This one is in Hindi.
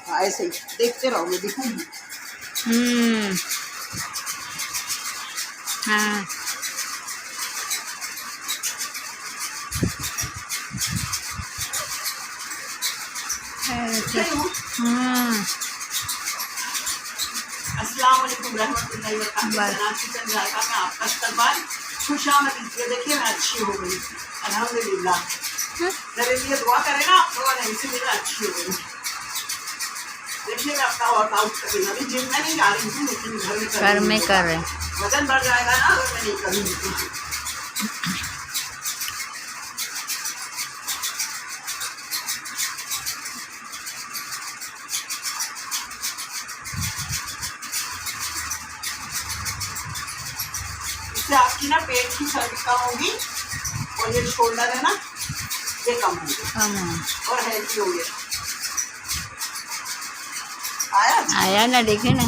हाँ ऐसे ही देखते रहो, मैं दिखूंगी। हाँ अस्सलाम वालेकुम रहमतुल्लाहि व बरकातहू। किचन जायका में आपका इस्तकबाल, खुशामदीद। ये देखिए मैं अच्छी हो गई अल्हम्दुलिल्लाह। मेरे लिए दुआ करें ना आप लोगों ने, इसीलिए मैं अच्छी हो गई। देखिए मैं अपना वर्कआउट कर रही हूँ, अभी जिम में नहीं जा रही हूँ, लेकिन घर में कर रहे हैं। वजन बढ़ जाएगा ना अगर मैं नहीं करूँगी तो। इससे आपकी ना पेट की चर्बी कम होगी और ये शोल्डर है ना ये कम होगी और हेल्थी होगी। आया आया ना, देखे ना।